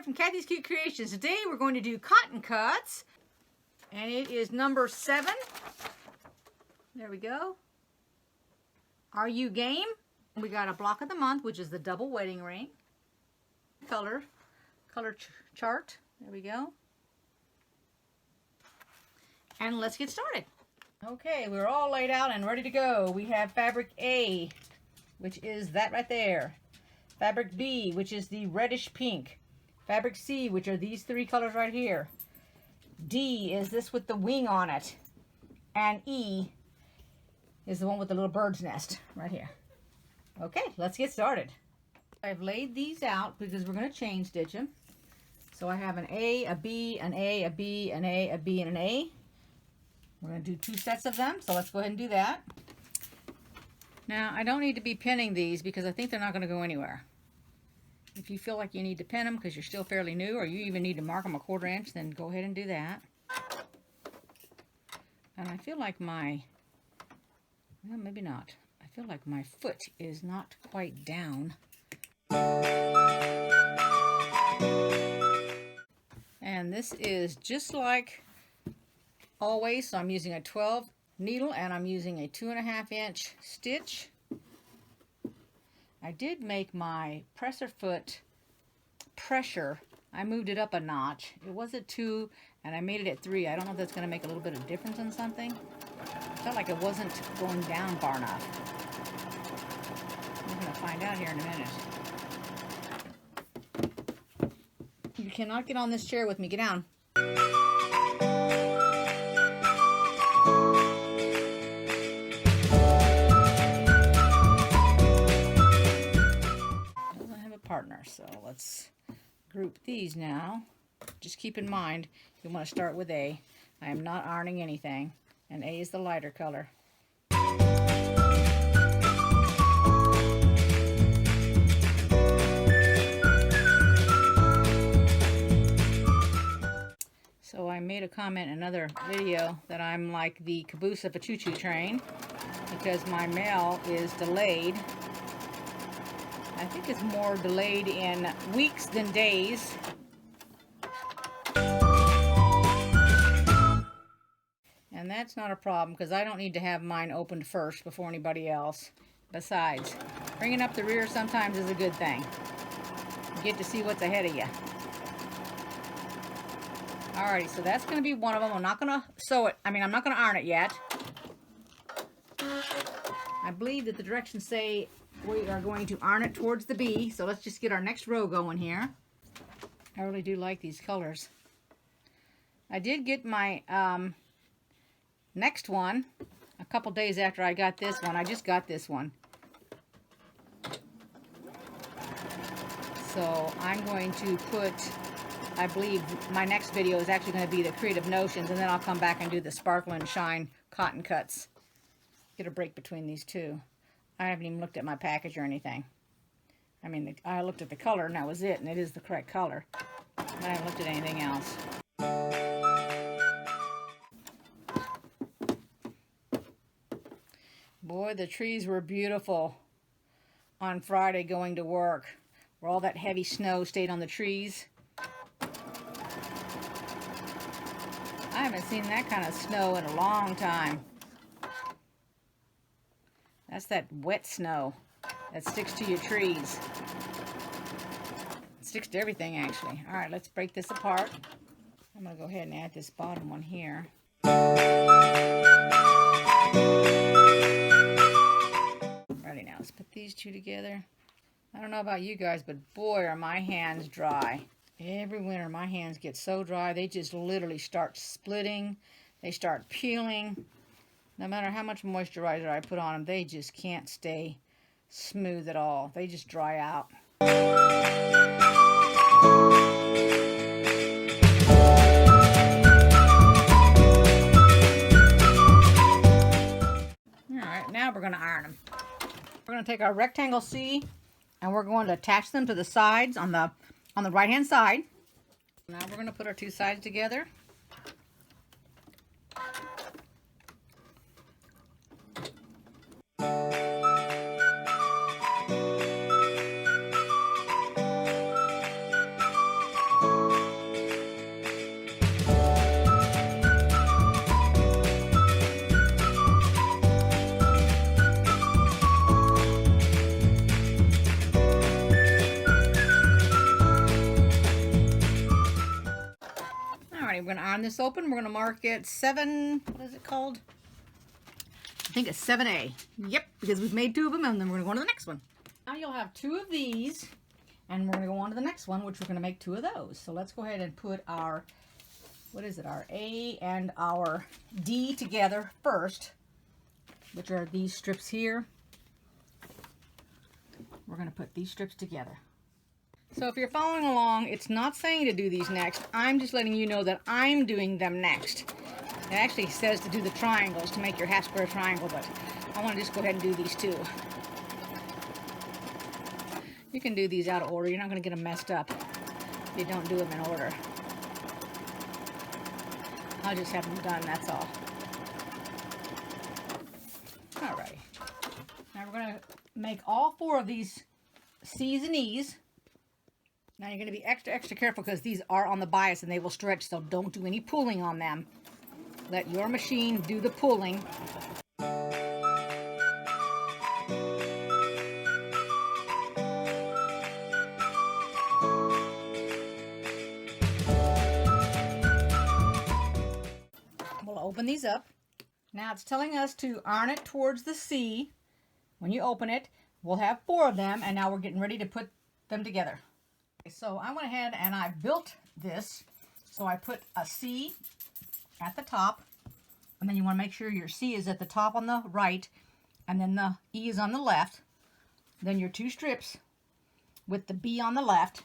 here from Kathy's Cute Creations. Today we're going to do cotton cuts, and it is number 7. There we go. Are you game? We got a block of the month, which is the double wedding ring. Color chart. There we go. And let's get started. Okay, we're all laid out and ready to go. We have fabric A, which is that right there. Fabric B, which is the reddish pink. Fabric C, which are these 3 colors right here. D is this with the wing on it. And E is the one with the little bird's nest right here. Okay, let's get started. I've laid these out because we're going to chain stitch them. So I have an A, a B, an A, a B, an A, a B, and an A. We're going to do 2 sets of them, so let's go ahead and do that. Now, I don't need to be pinning these because I think they're not going to go anywhere. If you feel like you need to pin them because you're still fairly new, or you even need to mark them a 1/4 inch, then go ahead and do that. And I feel like well, maybe not. I feel like my foot is not quite down. And this is just like always, so I'm using a 12 needle and I'm using a 2.5 inch stitch. I did make my presser foot pressure. I moved it up a notch. It was at 2 and I made it at 3. I don't know if that's going to make a little bit of difference in something. I felt like it wasn't going down far enough. We're going to find out here in a minute. You cannot get on this chair with me. Get down. Partner. So let's group these now. Just keep in mind you want to start with A. I am not ironing anything, and A is the lighter color. So I made a comment in another video that I'm like the caboose of a choo-choo train because my mail is delayed. I think it's more delayed in weeks than days. And that's not a problem because I don't need to have mine opened first before anybody else. Besides, bringing up the rear sometimes is a good thing. You get to see what's ahead of you. Alrighty, so that's going to be one of them. I'm not going to sew it. I'm not going to iron it yet. I believe that the directions say we are going to iron it towards the B, so let's just get our next row going here. I really do like these colors. I did get my next one a couple days after I got this one. I just got this one. So I'm going to put, I believe my next video is actually going to be the Creative Notions, and then I'll come back and do the Sparkle and Shine cotton cuts. Get a break between these two. I haven't even looked at my package or anything. I looked at the color and that was it, and it is the correct color. But I haven't looked at anything else. Boy, the trees were beautiful on Friday going to work, where all that heavy snow stayed on the trees. I haven't seen that kind of snow in a long time. That's that wet snow that sticks to your trees. It sticks to everything, actually. All right, let's break this apart. I'm going to go ahead and add this bottom one here. Ready now. Let's put these 2 together. I don't know about you guys, but boy, are my hands dry. Every winter, my hands get so dry, they just literally start splitting. They start peeling. No matter how much moisturizer I put on them, they just can't stay smooth at all. They just dry out. Alright, now we're going to iron them. We're going to take our rectangle C and we're going to attach them to the sides on the right hand side. Now we're going to put our 2 sides together. on this open. We're going to mark it 7, what is it called? I think it's 7A. Yep, because we've made 2 of them, and then we're going to go on to the next one. Now you'll have 2 of these, and we're going to go on to the next one, which we're going to make 2 of those. So let's go ahead and put our, what is it, our A and our D together first, which are these strips here. We're going to put these strips together. So if you're following along, it's not saying to do these next. I'm just letting you know that I'm doing them next. It actually says to do the triangles to make your half square triangle, but I want to just go ahead and do these 2. You can do these out of order. You're not going to get them messed up if you don't do them in order. I'll just have them done, that's all. Alright. Now we're going to make all 4 of these C's and E's. Now you're going to be extra careful because these are on the bias and they will stretch, so don't do any pulling on them. Let your machine do the pulling. We'll open these up. Now it's telling us to iron it towards the C. When you open it, we'll have 4 of them, and now we're getting ready to put them together. So I went ahead and I built this. So I put a C at the top, and then you want to make sure your C is at the top on the right, and then the E is on the left. Then your 2 strips with the B on the left.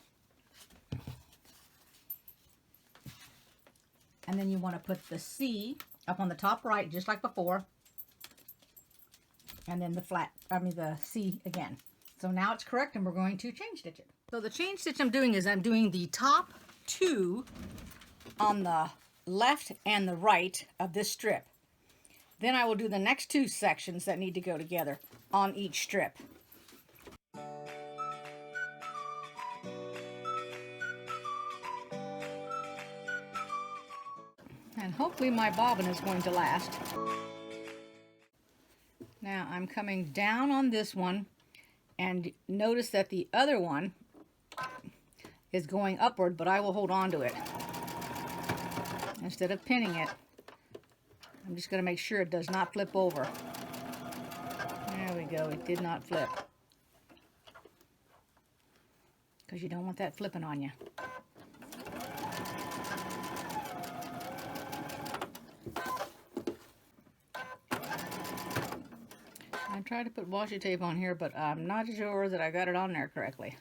And then you want to put the C up on the top right, just like before. And then the C again. So now it's correct, and we're going to chain stitch it. So the chain stitch I'm doing is I'm doing the top 2 on the left and the right of this strip. Then I will do the next 2 sections that need to go together on each strip. And hopefully my bobbin is going to last. Now I'm coming down on this one, and notice that the other one is going upward, but I will hold on to it. Instead of pinning it, I'm just going to make sure it does not flip over. There we go, it did not flip. Because you don't want that flipping on you. I tried to put washi tape on here, but I'm not sure that I got it on there correctly.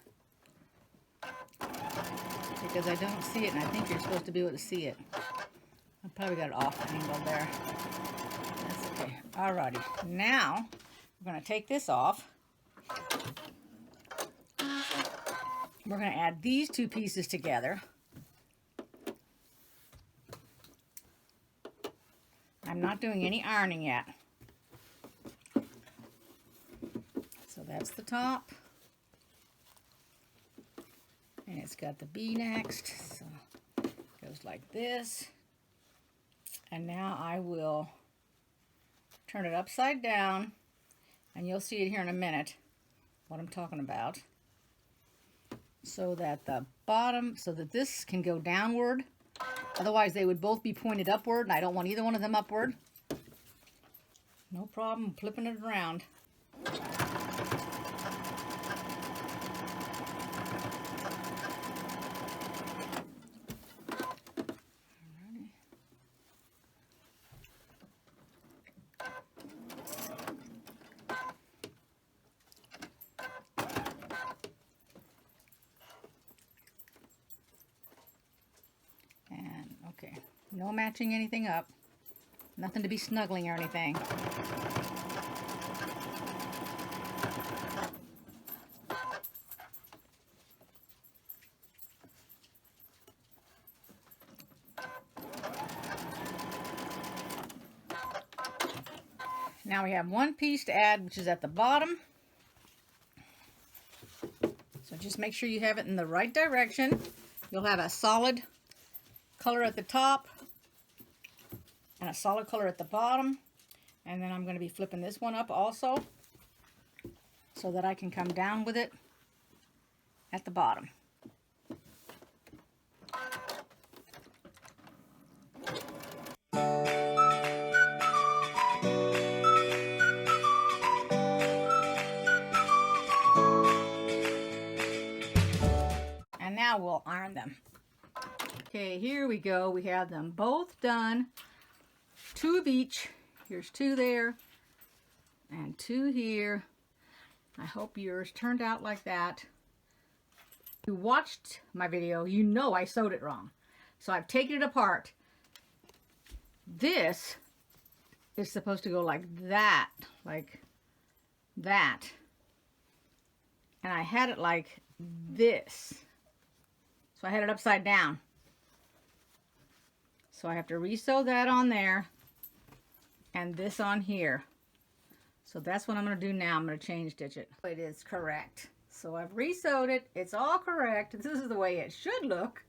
Because I don't see it, and I think you're supposed to be able to see it. I probably got it off angle there. That's okay. Alrighty. Now, we're going to take this off. We're going to add these 2 pieces together. I'm not doing any ironing yet. So that's the top. And it's got the B next. So it goes like this. And now I will turn it upside down, and you'll see it here in a minute what I'm talking about. So that the bottom, so that this can go downward. Otherwise they would both be pointed upward, and I don't want either one of them upward. No problem flipping it around. Okay, no matching anything up. Nothing to be snuggling or anything. Now we have 1 piece to add, which is at the bottom. So just make sure you have it in the right direction. You'll have a solid color at the top and a solid color at the bottom, and then I'm going to be flipping this one up also so that I can come down with it at the bottom. them. Okay, here we go. We have them both done. 2 of each. Here's 2 there and 2 here. I hope yours turned out like that. If you watched my video, you know I sewed it wrong. So I've taken it apart. This is supposed to go like that. Like that. And I had it like this. So I had it upside down. So I have to re-sew that on there and this on here. So that's what I'm going to do now. I'm going to chain stitch it. It is correct. So I've re-sewed it. It's all correct. This is the way it should look.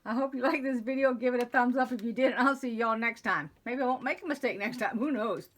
I hope you like this video. Give it a thumbs up if you did, and I'll see y'all next time. Maybe I won't make a mistake next time. Who knows?